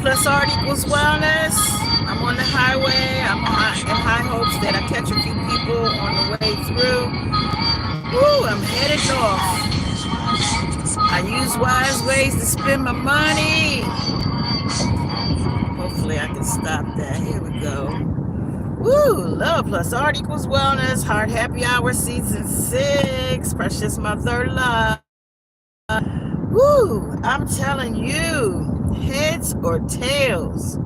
plus art equals wellness. I'm on the highway. In high hopes that I catch a few people on the way through. Woo, I'm headed north. I use wise ways to spend my money. Hopefully I can stop that. Here we go. Woo, love plus art equals wellness. Heart happy hour season 6. Precious mother love. Woo, I'm telling you, heads or tails,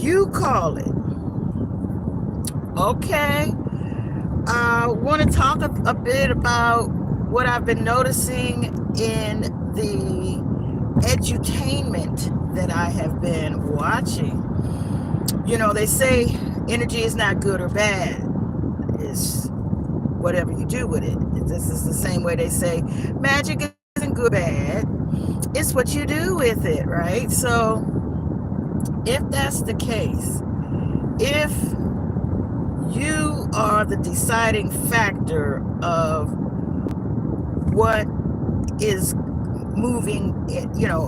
you call it. Okay. I want to talk a bit about what I've been noticing in the edutainment that I have been watching. You know, they say energy is not good or bad. It's whatever you do with it. This is the same way they say magic isn't good or bad. It's what you do with it, right? So if that's the case, if you are the deciding factor of what is moving, you know,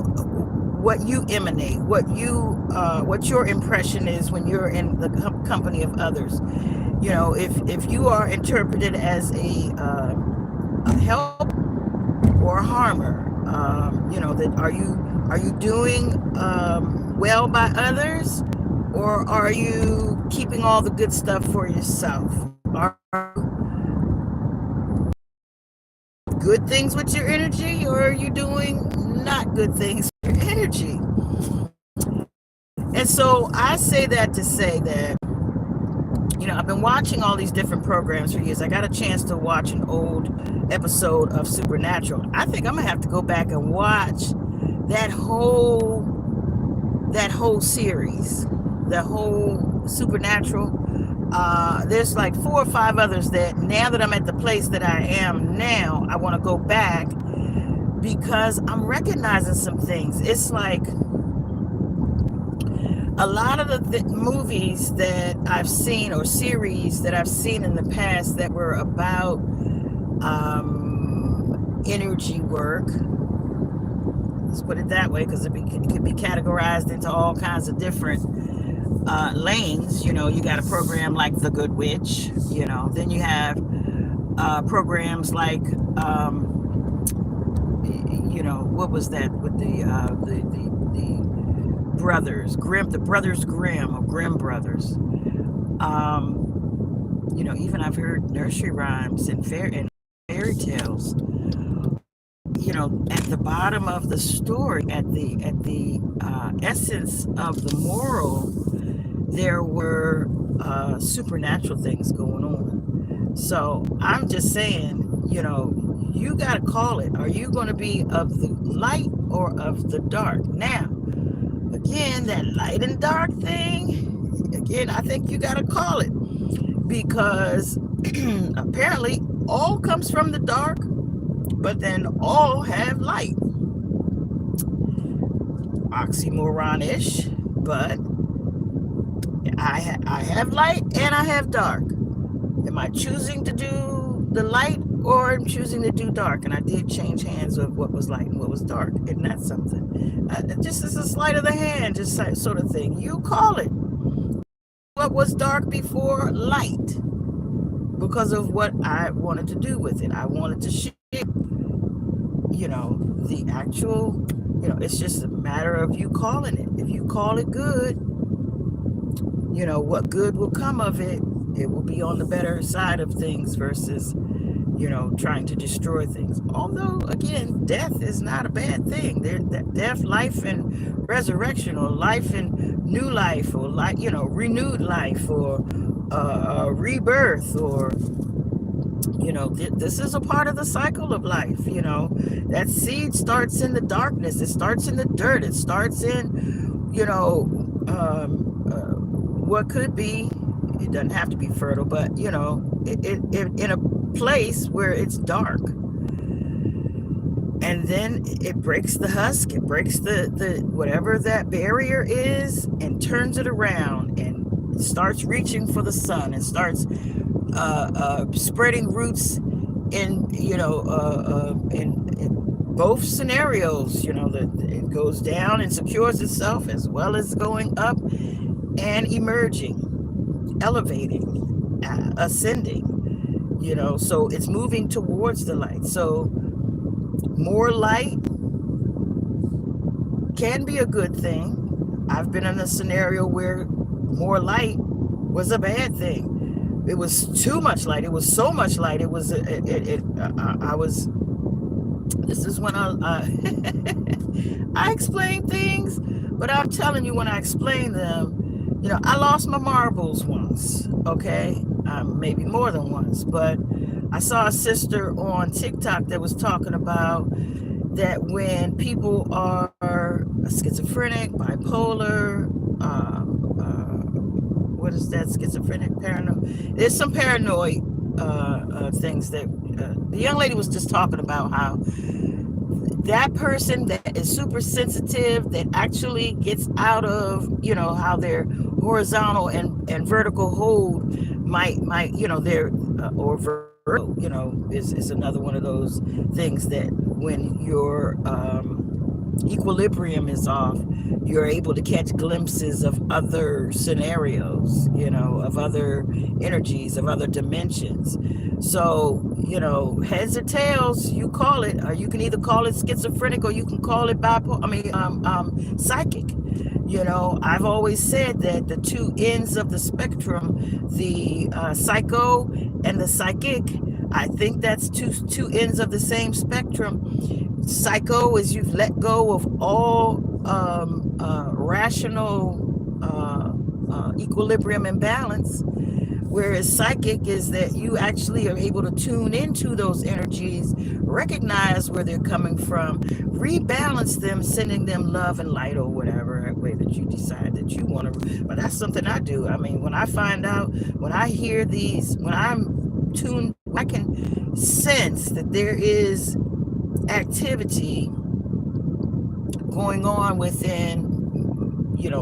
what you emanate, what your impression is when you're in the company of others. You know, if you are interpreted as a help or a harmer, you know, that are you doing well by others, or are you keeping all the good stuff for yourself? Are good things with your energy, or are you doing not good things with your energy? And so I say that to say that, you know, I've been watching all these different programs for years. I got a chance to watch an old episode of Supernatural. I think I'm gonna have to go back and watch that whole series, the whole Supernatural. There's like 4 or 5 others that now that I'm at the place that I am now, I want to go back because I'm recognizing some things. It's like a lot of the movies that I've seen or series that I've seen in the past that were about energy work. Let's put it that way, because it can be categorized into all kinds of different lanes. You know, you got a program like The Good Witch. You know, then you have programs like you know, what was that with the brothers Grimm, the Brothers Grimm, or Grimm Brothers. You know, even I've heard nursery rhymes and fairy tales. You know, at the bottom of the story, at the essence of the moral, there were supernatural things going on. So I'm just saying, you know, you got to call it. Are you going to be of the light or of the dark? Now, again, that light and dark thing, again, I think you got to call it, because apparently all comes from the dark, but then all have light. Oxymoron-ish, but I have light and I have dark. Am I choosing to do the light, or I'm choosing to do dark? And I did change hands of what was light and what was dark. Isn't that something? Just as a sleight of the hand, just sort of thing. You call it. What was dark before light? Because of what I wanted to do with it. I wanted to share, you know, the actual, you know, it's just a matter of you calling it. If you call it good, you know, what good will come of it, it will be on the better side of things versus, you know, trying to destroy things. Although, again, death is not a bad thing. Death, life, and resurrection, or life and new life, or like, you know, renewed life, or rebirth, or, you know, this is a part of the cycle of life. You know, that seed starts in the darkness. It starts in the dirt. It starts in, you know, what could be, it doesn't have to be fertile, but, you know, it in a place where it's dark. And then it breaks the husk, it breaks the whatever that barrier is, and turns it around and starts reaching for the sun, and starts spreading roots in, you know, in both scenarios, that it goes down and secures itself, as well as going up and emerging, elevating, ascending, so it's moving towards the light. So more light can be a good thing. I've been in a scenario where more light was a bad thing. It was too much light. It was so much light. It was, I was, this is when I explain things, but I'm telling you, when I explain them, I lost my marbles once, okay? Maybe more than once, but I saw a sister on TikTok that was talking about that when people are schizophrenic, bipolar, what is that, schizophrenic, paranoid? There's some paranoid things that the young lady was just talking about, how that person that is super sensitive, that actually gets out of, how their horizontal and vertical hold might their or vertical, is another one of those things that when your equilibrium is off, you're able to catch glimpses of other scenarios, of other energies, of other dimensions. So, heads or tails, you call it, or you can either call it schizophrenic, or you can call it bipolar, psychic. I've always said that the two ends of the spectrum, the psycho and the psychic, I think that's two ends of the same spectrum. Psycho is you've let go of all rational equilibrium and balance, whereas psychic is that you actually are able to tune into those energies, recognize where they're coming from, rebalance them, sending them love and light, or whatever way that you decide that you want to. But that's something I do. I mean, when I find out, when I hear these, when I'm tuned, I can sense that there is activity going on within,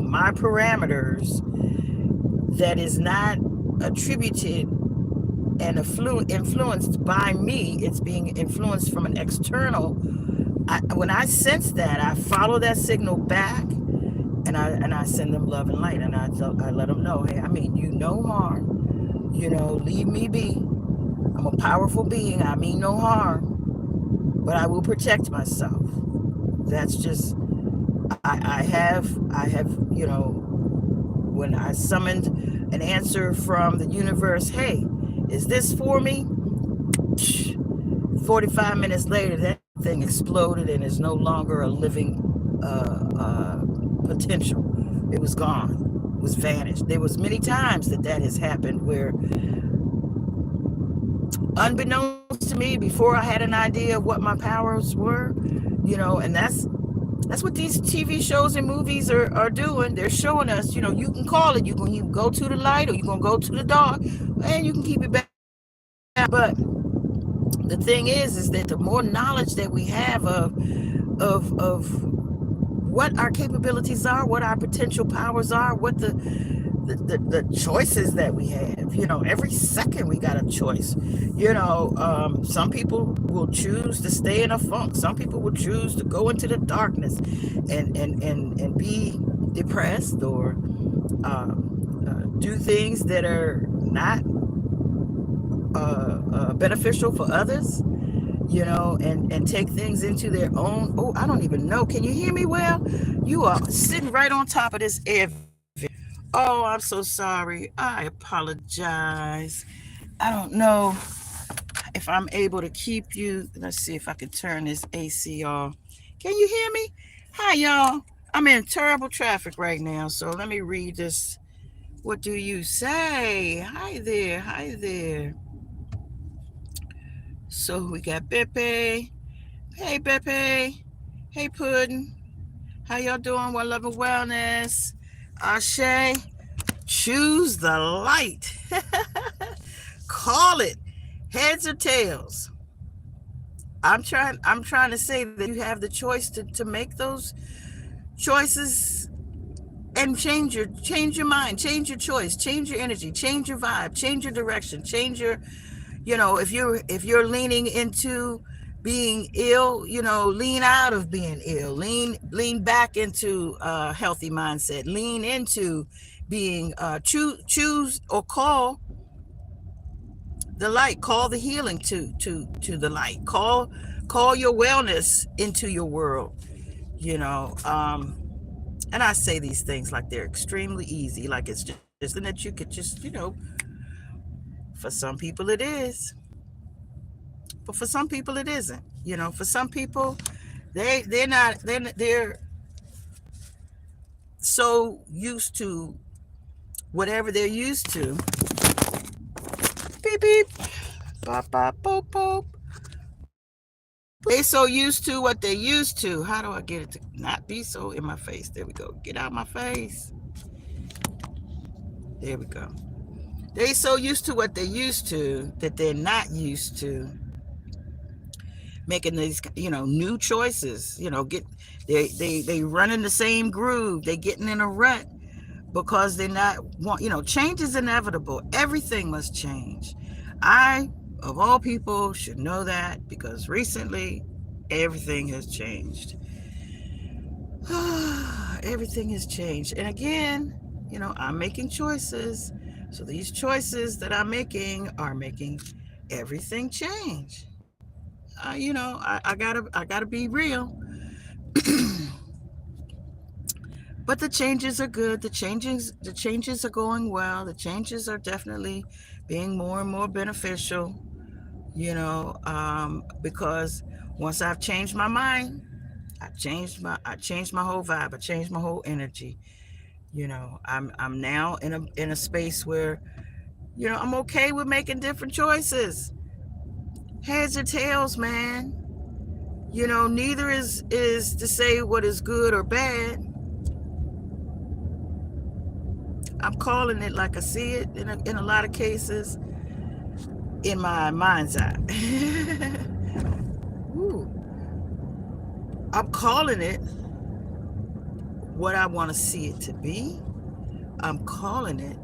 my parameters, that is not attributed and influenced by me. It's being influenced from an external. When I sense that, I follow that signal back, and I send them love and light, and I let them know, hey, I mean you no harm. Leave me be. I'm a powerful being. I mean no harm, but I will protect myself. That's just, I have, when I summoned an answer from the universe, hey, is this for me? 45 minutes later, that thing exploded and is no longer a living potential. It was gone. It was vanished. There was many times that has happened where, unbeknownst to me, before I had an idea of what my powers were, and that's what these TV shows and movies are doing. They're showing us, you can call it. You can go to the light, or you can go to the dark, and you can keep it back. But the thing is that the more knowledge that we have of what our capabilities are, what our potential powers are, what the choices that we have. Every second we got a choice. Some people will choose to stay in a funk. Some people will choose to go into the darkness and be depressed, or do things that are not beneficial for others, and take things into their own. Oh, I don't even know. Can you hear me well? You are sitting right on top of this air. Oh, I'm so sorry. I apologize. I don't know if I'm able to keep you. Let's see if I can turn this AC off. Can you hear me? Hi, y'all. I'm in terrible traffic right now, so let me read this. What do you say? Hi there. Hi there. So we got Beppe. Hey, Beppe. Hey, Puddin'. How y'all doing? Well, love and wellness. Ashe. Choose the light. Call it. Heads or tails. I'm trying to say that you have the choice to make those choices, and change your mind, change your choice, change your energy, change your vibe, change your direction, change your, if you're leaning into being ill, lean out of being ill, lean back into a healthy mindset, lean into being choose or call the light, call the healing to the light, call your wellness into your world, and I say these things like they're extremely easy, like it's just something that you could just, for some people it is, but for some people it isn't. For some people, they're so used to whatever they're used to. Beep beep, bop bop boop boop. They so used to what they used to. How do I get it to not be so in my face? There we go. Get out my face. There we go. They so used to what they're used to that they're not used to making these, new choices. They run in the same groove. They getting in a rut because they're not change is inevitable. Everything must change. I, of all people, should know that because recently everything has changed. Everything has changed. And again, I'm making choices. So these choices that I'm making are making everything change. I gotta be real. But the changes are good. The changes are going well. The changes are definitely being more and more beneficial. Because once I've changed my mind, I changed my whole vibe. I changed my whole energy. I'm now in a space where I'm okay with making different choices. Heads or tails, man. Neither is to say what is good or bad. I'm calling it like I see it in a lot of cases in my mind's eye. Ooh. I'm calling it what I want to see it to be. I'm calling it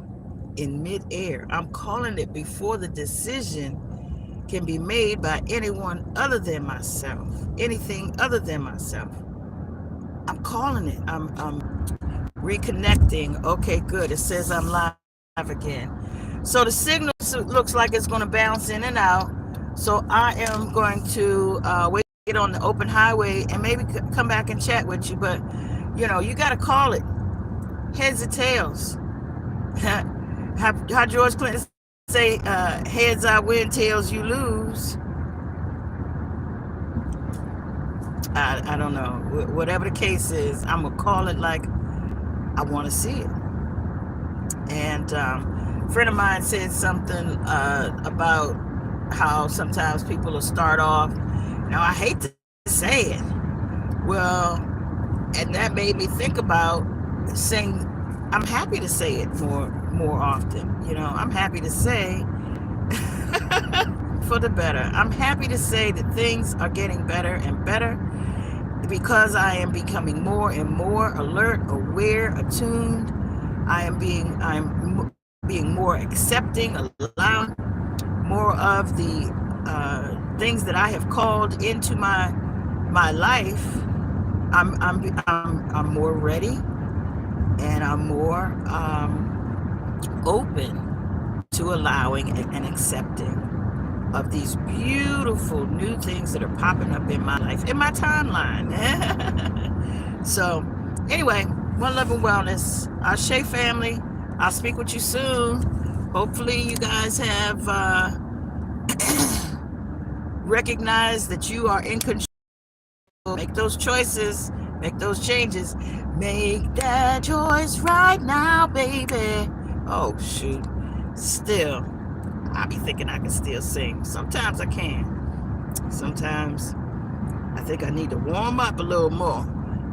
in midair. I'm calling it before the decision can be made by anyone other than myself, anything other than myself. I'm calling it. I'm reconnecting. Okay, good. It says I'm live again. So the signal looks like it's going to bounce in and out. So I am going to wait on the open highway and maybe come back and chat with you. But, you got to call it heads or tails. How George Clinton say, heads I win, tails you lose. I don't know. Whatever the case is, I'm going to call it like I want to see it. And a friend of mine said something about how sometimes people will start off, I hate to say it. Well, and that made me think about saying, I'm happy to say it more often. I'm happy to say for the better. I'm happy to say that things are getting better and better because I am becoming more and more alert, aware, attuned. I'm being more accepting, allowing more of the things that I have called into my life. I'm more ready, and I'm more open to allowing and accepting of these beautiful new things that are popping up in my life, in my timeline. So anyway, one love and wellness. Ashe family. I'll speak with you soon. Hopefully you guys have recognized that you are in control. Make those choices, make those changes. Make that choice right now, baby. Oh shoot. Still, I be thinking I can still sing. Sometimes I can. Sometimes I think I need to warm up a little more.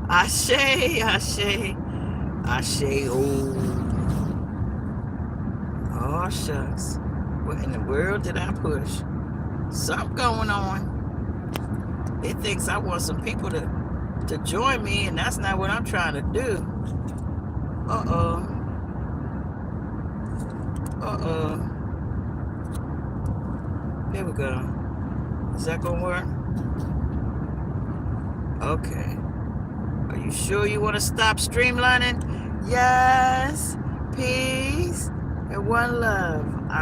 Ashe, ashe, ashe, oh shucks. What in the world did I push? Something going on. It thinks I want some people to join me, and that's not what I'm trying to do. Uh-oh. Uh-oh. There we go. Is that gonna work? Okay. Are you sure you want to stop streamlining? Yes. Peace and one love.